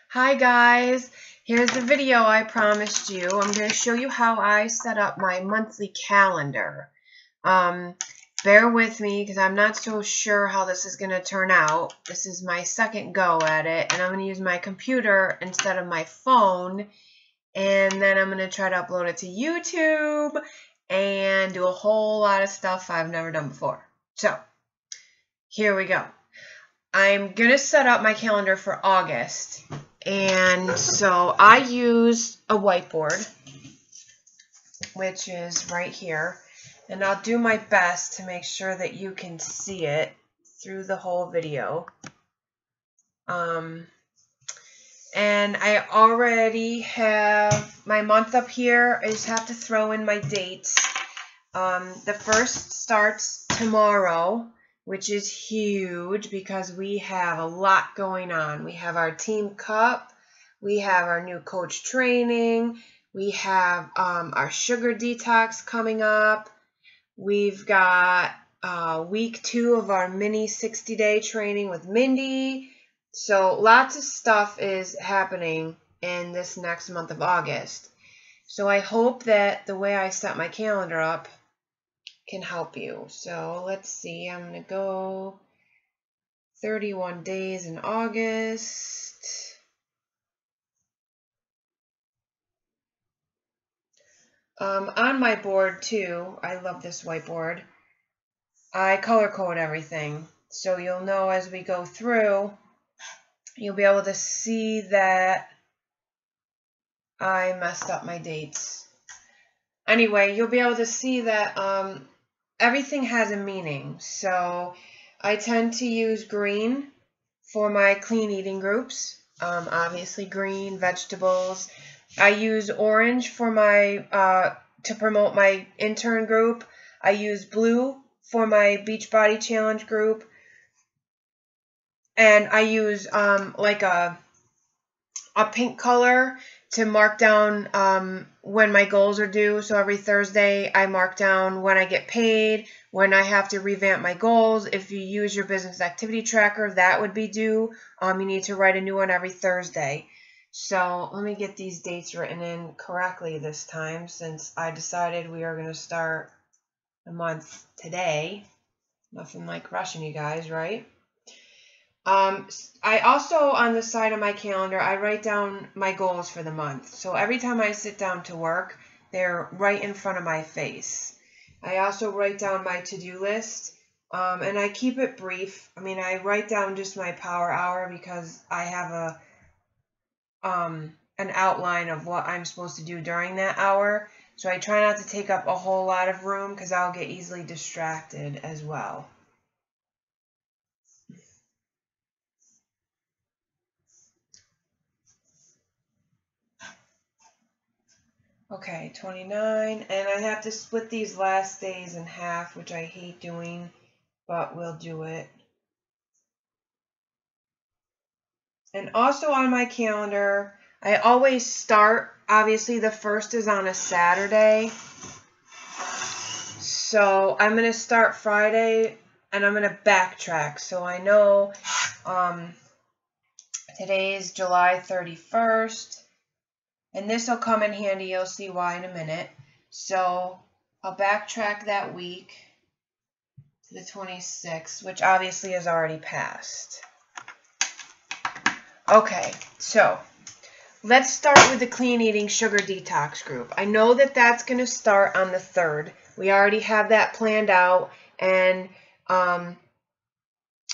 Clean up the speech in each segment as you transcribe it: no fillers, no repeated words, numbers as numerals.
Hi guys, here's the video I promised you. I'm going to show you how I set up my monthly calendar. Bear with me because I'm not so sure how this is going to turn out. This is my second go at it, and I'm going to use my computer instead of my phone, and then I'm going to try to upload it to YouTube and do a whole lot of stuff I've never done before. So, here we go. I'm going to set up my calendar for August. And so I use a whiteboard, which is right here, and I'll do my best to make sure that you can see it through the whole video. And I already have my month up here. I just have to throw in my dates. The first starts tomorrow, which is huge because we have a lot going on. We have our team cup, we have our new coach training, we have our sugar detox coming up, we've got week 2 of our mini 60-day training with Mindy. So lots of stuff is happening in this next month of August. So I hope that the way I set my calendar up can help you. So let's see, I'm going to go 31 days in August. On my board too, I love this whiteboard, I color code everything. So you'll know as we go through, you'll be able to see that I messed up my dates. Anyway, you'll be able to see that everything has a meaning. So I tend to use green for my clean eating groups. Obviously green, vegetables. I use orange for my to promote my intern group. I use blue for my Beachbody Challenge group. And I use like a pink color to mark down when my goals are due. So every Thursday I mark down when I get paid, when I have to revamp my goals. If you use your business activity tracker, that would be due. You need to write a new one every Thursday. So let me get these dates written in correctly this time, since I decided we are going to start the month today. Nothing like rushing you guys, right? I also, on the side of my calendar, I write down my goals for the month. So every time I sit down to work, they're right in front of my face. I also write down my to-do list, and I keep it brief. I mean, I write down just my power hour because I have an outline of what I'm supposed to do during that hour. So I try not to take up a whole lot of room because I'll get easily distracted as well. Okay, 29, and I have to split these last days in half, which I hate doing, but we'll do it. And also on my calendar, I always start, obviously the first is on a Saturday, so I'm going to start Friday, and I'm going to backtrack, so I know today is July 31st. And this will come in handy. You'll see why in a minute. So I'll backtrack that week to the 26th, which obviously has already passed. Okay, so let's start with the Clean Eating Sugar Detox group. I know that that's going to start on the 3rd. We already have that planned out, and I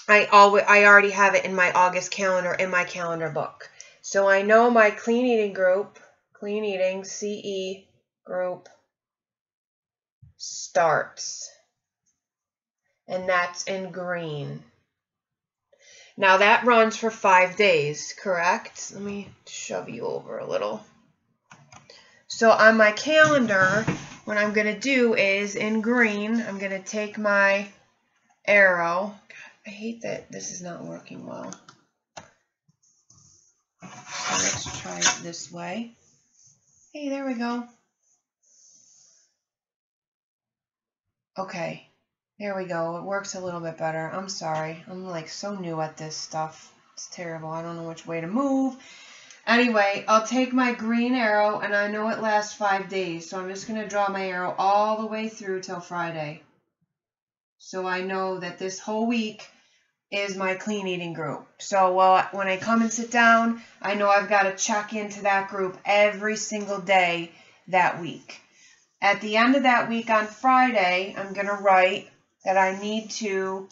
already have it in my August calendar, in my calendar book. So I know my Clean Eating group, Clean Eating CE group starts, and that's in green. Now that runs for 5 days, correct? Let me shove you over a little. So on my calendar, what I'm going to do is in green, I'm going to take my arrow. God, I hate that this is not working well. So let's try it this way. Hey, there we go. Okay, there we go. It works a little bit better. I'm sorry. I'm like so new at this stuff. It's terrible. I don't know which way to move. Anyway, I'll take my green arrow, and I know it lasts 5 days, so I'm just going to draw my arrow all the way through till Friday. So I know that this whole week is my clean eating group. So when I come and sit down, I know I've got to check into that group every single day that week. At the end of that week on Friday, I'm going to write that I need to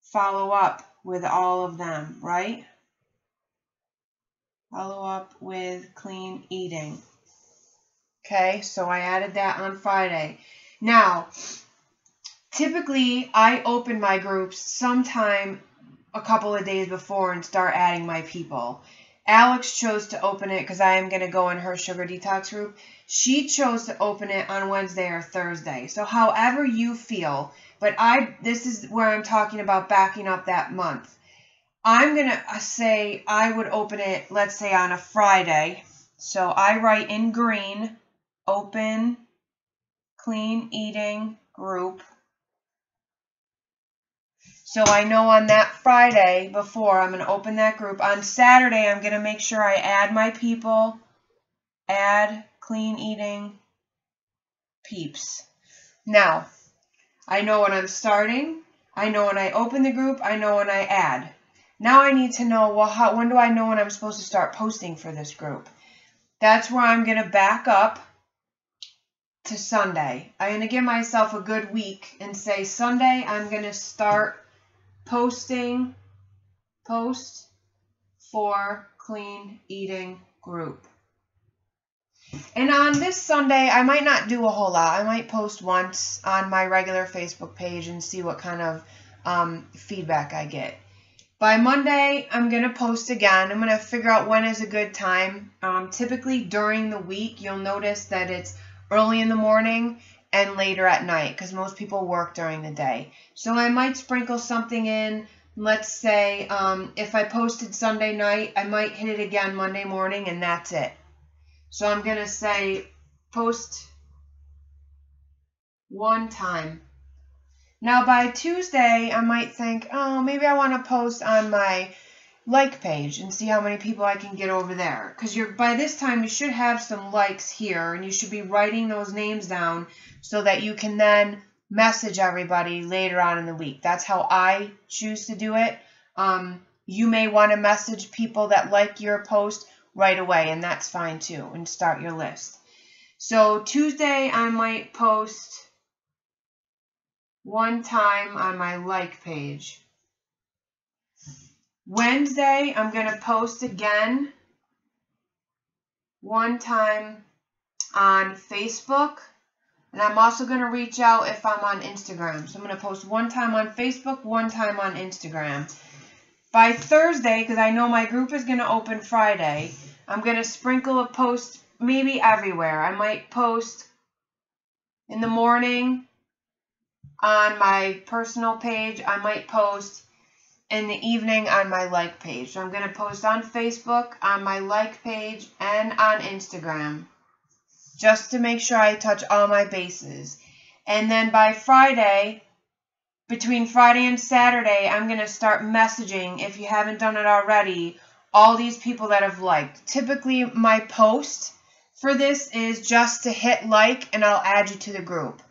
follow up with all of them, right? Follow up with clean eating. Okay, so I added that on Friday. Now, typically, I open my groups sometime a couple of days before and start adding my people. Alex chose to open it because I am going to go in her sugar detox group. She chose to open it on Wednesday or Thursday. So however you feel, but this is where I'm talking about backing up that month. I'm going to say I would open it, let's say, on a Friday. So I write in green, open clean eating group. So I know on that Friday before I'm going to open that group. On Saturday, I'm going to make sure I add my people, add clean eating peeps. Now, I know when I'm starting, I know when I open the group, I know when I add. Now I need to know, well, when do I know when I'm supposed to start posting for this group? That's where I'm going to back up to Sunday. I'm going to give myself a good week and say Sunday I'm going to start post for clean eating group. And on this Sunday, I might not do a whole lot. I might post once on my regular Facebook page and see what kind of feedback I get. By Monday, I'm going to post again. I'm going to figure out when is a good time. Typically during the week, you'll notice that it's early in the morning and later at night because most people work during the day. So I might sprinkle something in. Let's say if I posted Sunday night, I might hit it again Monday morning, and that's it. So I'm going to say post one time. Now by Tuesday, I might think, oh, maybe I want to post on my like page and see how many people I can get over there. Because by this time, you should have some likes here, and you should be writing those names down so that you can then message everybody later on in the week. That's how I choose to do it. You may want to message people that like your post right away, and that's fine too, and start your list. So Tuesday, I might post one time on my like page. Wednesday, I'm going to post again one time on Facebook. And I'm also going to reach out if I'm on Instagram. So I'm going to post one time on Facebook, one time on Instagram. By Thursday, because I know my group is going to open Friday, I'm going to sprinkle a post maybe everywhere. I might post in the morning on my personal page. I might post in the evening on my like page. So I'm going to post on Facebook, on my like page, and on Instagram, just to make sure I touch all my bases. And then by Friday, between Friday and Saturday, I'm going to start messaging, if you haven't done it already, all these people that have liked. Typically, my post for this is just to hit like, and I'll add you to the group.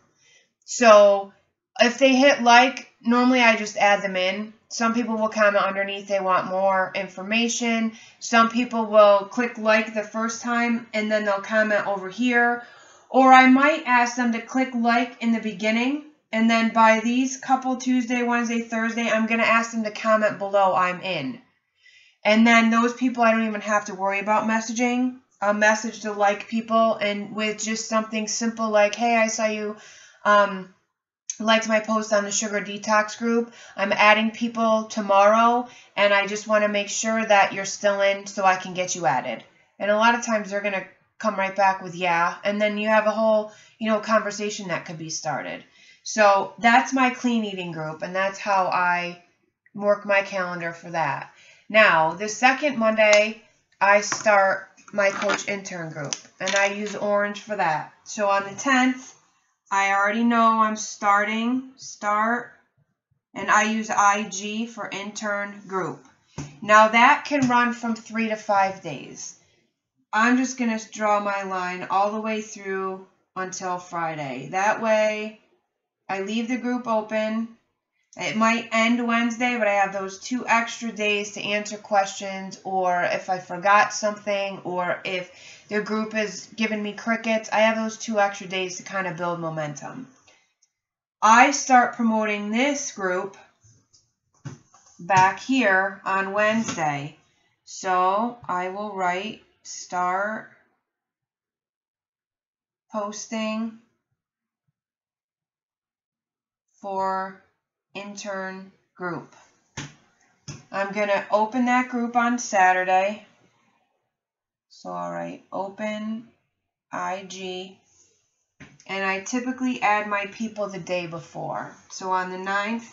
So if they hit like, normally I just add them in. Some people will comment underneath they want more information. Some people will click like the first time and then they'll comment over here. Or I might ask them to click like in the beginning, and then by these couple Tuesday, Wednesday, Thursday, I'm going to ask them to comment below I'm in. And then those people I don't even have to worry about messaging. I'll message the like people, and with just something simple like, hey, I saw you liked my post on the sugar detox group. I'm adding people tomorrow, and I just want to make sure that you're still in so I can get you added. And a lot of times they're going to come right back with yeah, and then you have a whole, conversation that could be started. So that's my clean eating group, and that's how I work my calendar for that. Now, the second Monday, I start my coach intern group, and I use orange for that. So on the 10th, I already know I'm start, and I use IG for intern group. Now that can run from 3 to 5 days. I'm just going to draw my line all the way through until Friday. That way I leave the group open. It might end Wednesday, but I have those 2 extra days to answer questions, or if I forgot something, or if the group is giving me crickets, I have those 2 extra days to kind of build momentum. I start promoting this group back here on Wednesday. So I will write start posting for intern group. I'm going to open that group on Saturday. So I'll write open IG. And I typically add my people the day before. So on the 9th,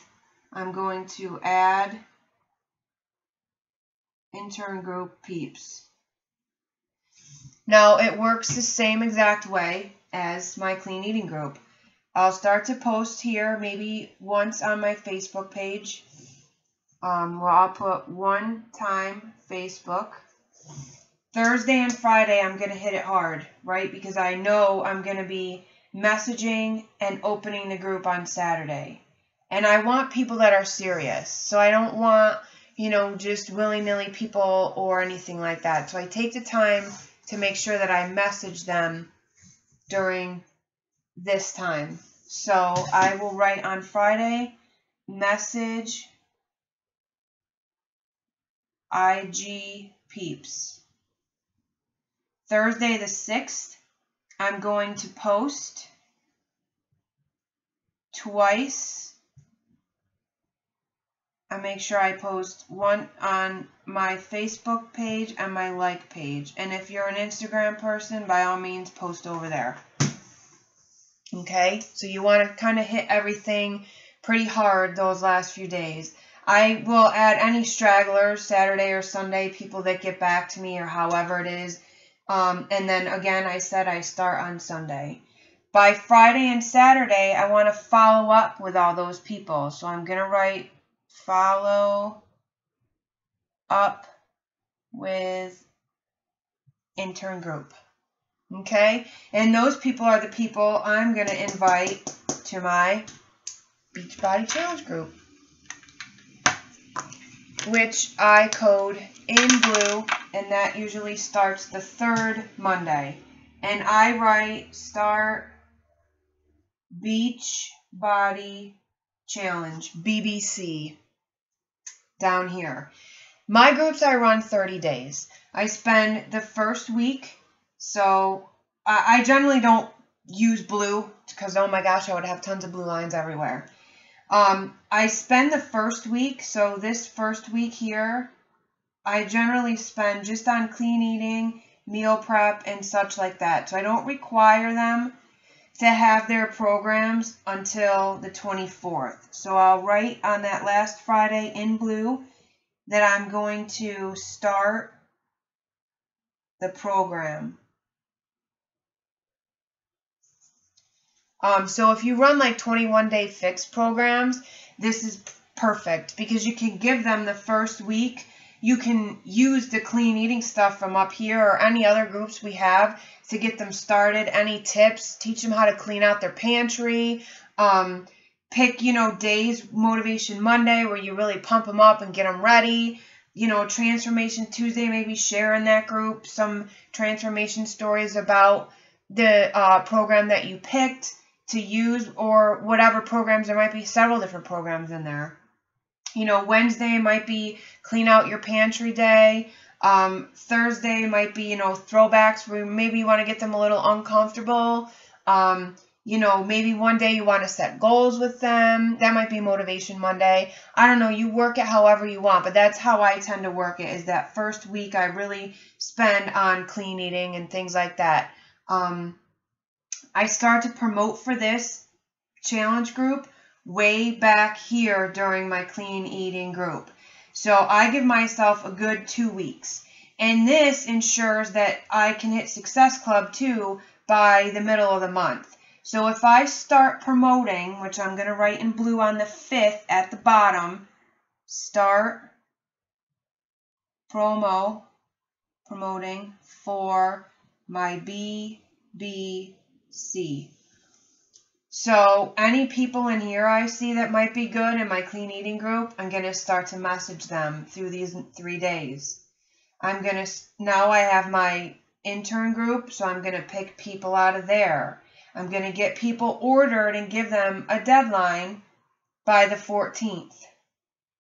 I'm going to add intern group peeps. Now it works the same exact way as my clean eating group. I'll start to post here maybe once on my Facebook page. Well, I'll put one time Facebook. Thursday and Friday I'm going to hit it hard, right? Because I know I'm going to be messaging and opening the group on Saturday. And I want people that are serious. So I don't want, just willy-nilly people or anything like that. So I take the time to make sure that I message them during this time. So I will write on Friday, message IG peeps. Thursday the 6th, I'm going to post twice. I make sure I post one on my Facebook page and my like page. And if you're an Instagram person, by all means, post over there. Okay, so you want to kind of hit everything pretty hard those last few days. I will add any stragglers, Saturday or Sunday, people that get back to me or however it is. And then again, I said I start on Sunday. By Friday and Saturday, I want to follow up with all those people. So I'm going to write follow up with intern group. Okay? And those people are the people I'm going to invite to my Beachbody Challenge group, which I code in blue, and that usually starts the 3rd Monday. And I write start Beachbody Challenge, BBC, down here. My groups I run 30 days. I spend the first week, so I generally don't use blue because, oh my gosh, I would have tons of blue lines everywhere. I spend the first week, so this first week here, I generally spend just on clean eating, meal prep, and such like that. So I don't require them to have their programs until the 24th. So I'll write on that last Friday in blue that I'm going to start the program. So if you run like 21-day fixed programs, this is perfect because you can give them the first week. You can use the clean eating stuff from up here or any other groups we have to get them started. Any tips, teach them how to clean out their pantry. Pick, days, Motivation Monday, where you really pump them up and get them ready. Transformation Tuesday, maybe share in that group some transformation stories about the program that you picked to use, or whatever programs. There might be several different programs in there. Wednesday might be clean out your pantry day. Thursday might be, throwbacks where maybe you want to get them a little uncomfortable. Maybe one day you want to set goals with them. That might be Motivation Monday. I don't know. You work it however you want, but that's how I tend to work it, is that first week I really spend on clean eating and things like that. I start to promote for this challenge group way back here during my clean eating group. So I give myself a good 2 weeks. And this ensures that I can hit Success Club too by the middle of the month. So if I start promoting, which I'm going to write in blue on the 5th at the bottom, start promoting for my BBC. So any people in here I see that might be good in my clean eating group, I'm going to start to message them through these 3 days. Now I have my intern group, so I'm going to pick people out of there. I'm going to get people ordered and give them a deadline by the 14th.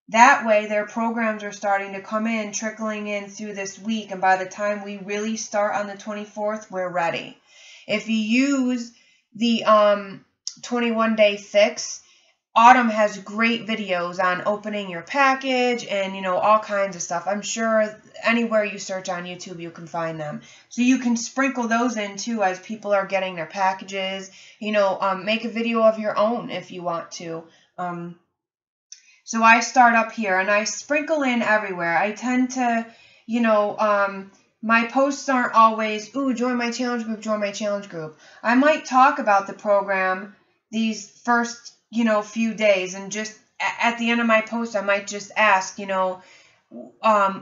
That way their programs are starting to come in, trickling in through this week, and by the time we really start on the 24th, we're ready. If you use the 21-day fix, Autumn has great videos on opening your package and, you know, all kinds of stuff. I'm sure anywhere you search on YouTube, you can find them. So you can sprinkle those in, too, as people are getting their packages. You know, make a video of your own if you want to. So I start up here, and I sprinkle in everywhere. I tend to, you know, my posts aren't always, ooh, join my challenge group, join my challenge group. I might talk about the program these first, you know, few days, and just at the end of my post, I might just ask, you know,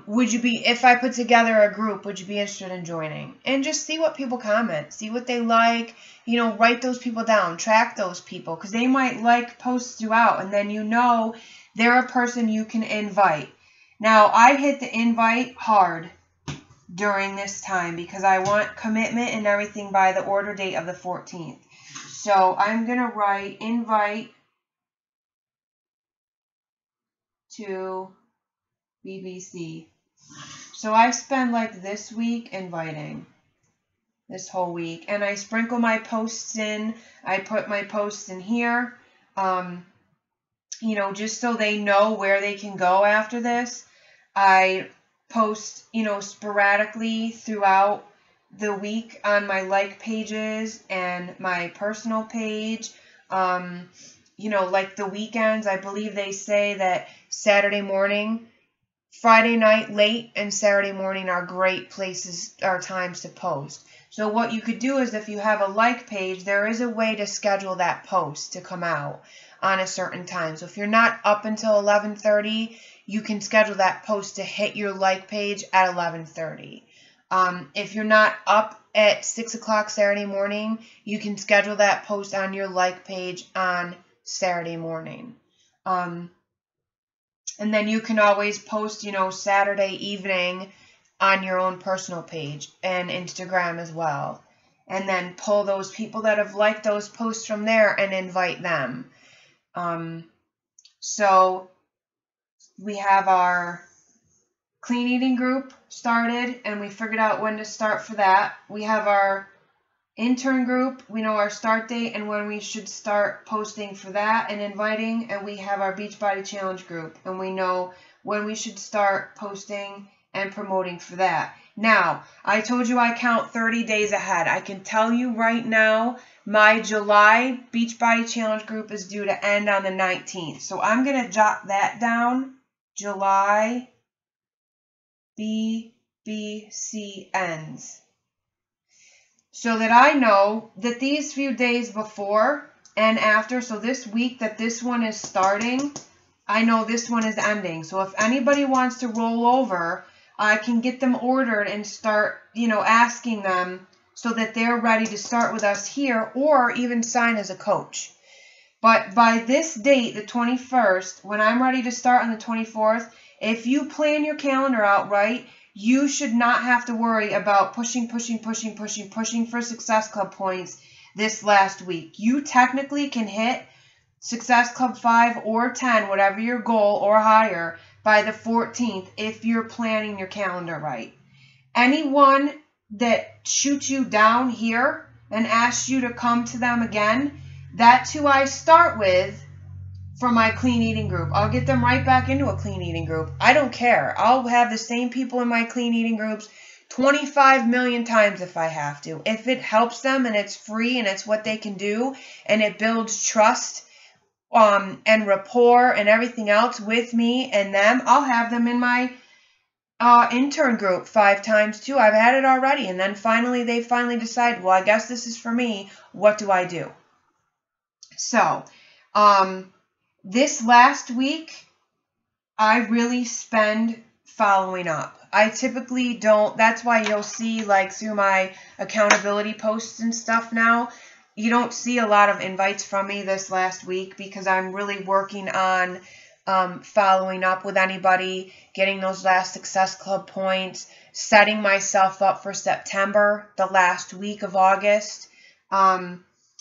would you be, if I put together a group, would you be interested in joining? And just see what people comment, see what they like, you know, write those people down, track those people, because they might like posts throughout, and then you know they're a person you can invite. Now, I hit the invite hard during this time because I want commitment and everything by the order date of the 14th. So I'm going to write invite to BBC. So I spend like this week inviting, this whole week, and I sprinkle my posts in. I put my posts in here, you know, just so they know where they can go after this. I post, you know, sporadically throughout the week on my like pages and my personal page. You know, like the weekends, I believe they say that Saturday morning, Friday night late, and Saturday morning are great places or times to post. So what you could do is, if you have a like page, there is a way to schedule that post to come out on a certain time. So if you're not up until 11:30, you can schedule that post to hit your like page at 11:30. If you're not up at 6 o'clock Saturday morning, you can schedule that post on your like page on Saturday morning. And then you can always post, you know, Saturday evening on your own personal page and Instagram as well. And then pull those people that have liked those posts from there and invite them. So we have our clean eating group started, and we figured out when to start for that. We have our intern group. We know our start date and when we should start posting for that and inviting. And we have our Beachbody Challenge group, and we know when we should start posting and promoting for that. Now, I told you I count 30 days ahead. I can tell you right now, my July Beachbody Challenge group is due to end on the 19th. So I'm going to jot that down. July BBC ends. So that I know that these few days before and after, so this week that this one is starting, I know this one is ending. So if anybody wants to roll over, I can get them ordered and start, you know, asking them so that they're ready to start with us here, or even sign as a coach. But by this date, the 21st, when I'm ready to start on the 24th, if you plan your calendar out right, you should not have to worry about pushing for Success Club points this last week. You technically can hit Success Club 5 or 10, whatever your goal, or higher, by the 14th if you're planning your calendar right. Anyone that shoots you down here and asks you to come to them again, that's who I start with for my clean eating group. I'll get them right back into a clean eating group. I don't care. I'll have the same people in my clean eating groups 25 million times if I have to. If it helps them and it's free and it's what they can do and it builds trust and rapport and everything else with me and them, I'll have them in my intern group 5 times too. I've had it already. And then they finally decide, well, I guess this is for me. What do I do? So, this last week, I really spend following up. I typically don't. That's why you'll see, like, through my accountability posts and stuff now, you don't see a lot of invites from me this last week because I'm really working on following up with anybody, getting those last Success Club points, setting myself up for September, the last week of August.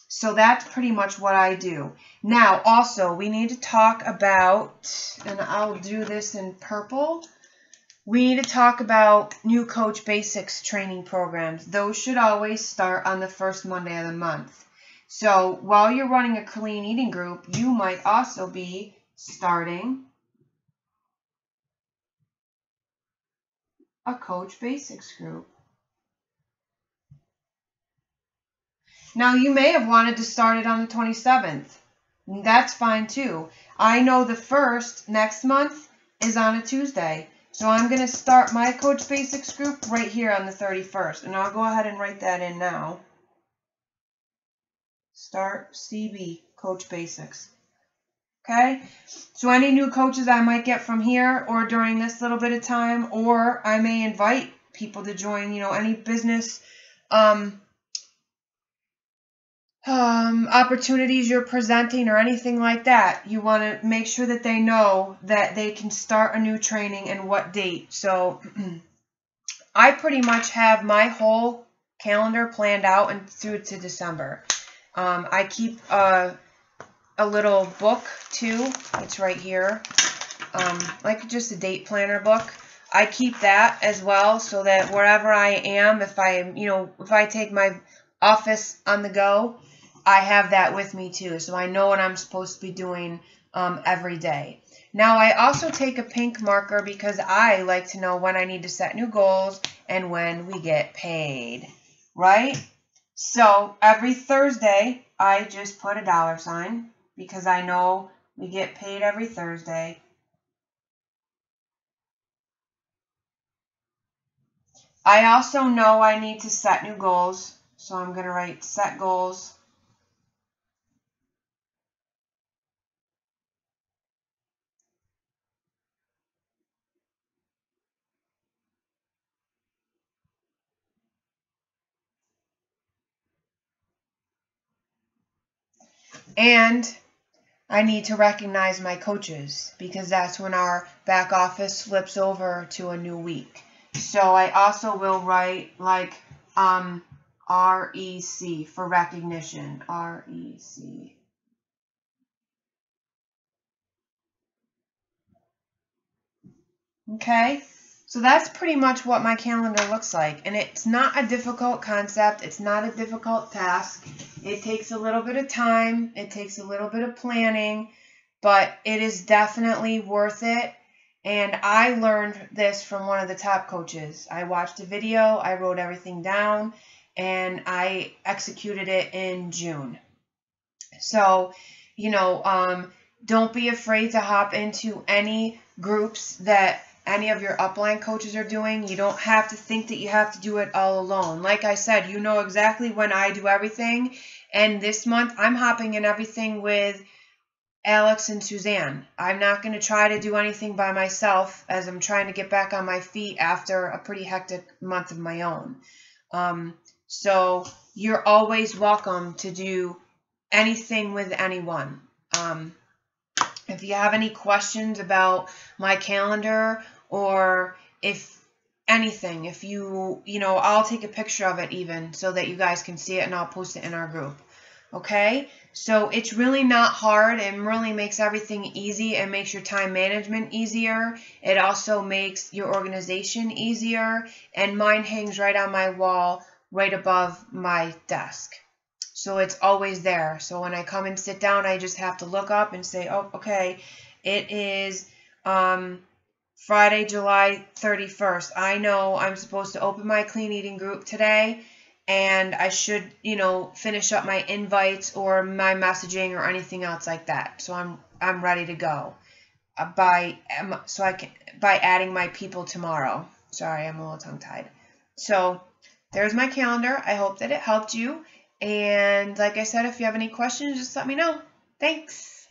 So that's pretty much what I do. Now, also, we need to talk about, and I'll do this in purple, we need to talk about new Coach Basics training programs. Those should always start on the first Monday of the month. So while you're running a clean eating group, you might also be starting a Coach Basics group. Now, you may have wanted to start it on the 27th. That's fine too. I know the first next month is on a Tuesday. So I'm going to start my Coach Basics group right here on the 31st. And I'll go ahead and write that in now. Start CB, Coach Basics. Okay? So any new coaches I might get from here or during this little bit of time, or I may invite people to join, any business opportunities you're presenting or anything like that. You want to make sure that they know that they can start a new training and what date. So I pretty much have my whole calendar planned out and through to December. I keep a little book too. It's right here. Like just a date planner book. I keep that as well so that wherever I am, if I take my office on the go, I have that with me too, so I know what I'm supposed to be doing every day. Now, I also take a pink marker because I like to know when I need to set new goals and when we get paid, right? So every Thursday, I just put a $sign because I know we get paid every Thursday. I also know I need to set new goals, so I'm going to write set goals. And I need to recognize my coaches because that's when our back office flips over to a new week. So I also will write like REC for recognition. REC. Okay? So that's pretty much what my calendar looks like. And it's not a difficult concept. It's not a difficult task. It takes a little bit of time. It takes a little bit of planning. But it is definitely worth it. And I learned this from one of the top coaches. I watched a video. I wrote everything down. And I executed it in June. So, don't be afraid to hop into any groups that any of your upline coaches are doing. You don't have to think that you have to do it all alone. Like I said, you know exactly when I do everything. And this month, I'm hopping in everything with Alex and Suzanne. I'm not going to try to do anything by myself as I'm trying to get back on my feet after a pretty hectic month of my own. So you're always welcome to do anything with anyone. If you have any questions about my calendar or if anything, if I'll take a picture of it even so that you guys can see it and I'll post it in our group. Okay? So it's really not hard and really makes everything easy and makes your time management easier. It also makes your organization easier, and mine hangs right on my wall right above my desk. So it's always there. So when I come and sit down, I just have to look up and say, oh, okay, it is Friday, July 31st. I know I'm supposed to open my clean eating group today, and I should, finish up my invites or my messaging or anything else like that. So I'm ready to go by adding my people tomorrow. Sorry, I'm a little tongue-tied. So there's my calendar. I hope that it helped you. And like I said, if you have any questions, just let me know. Thanks.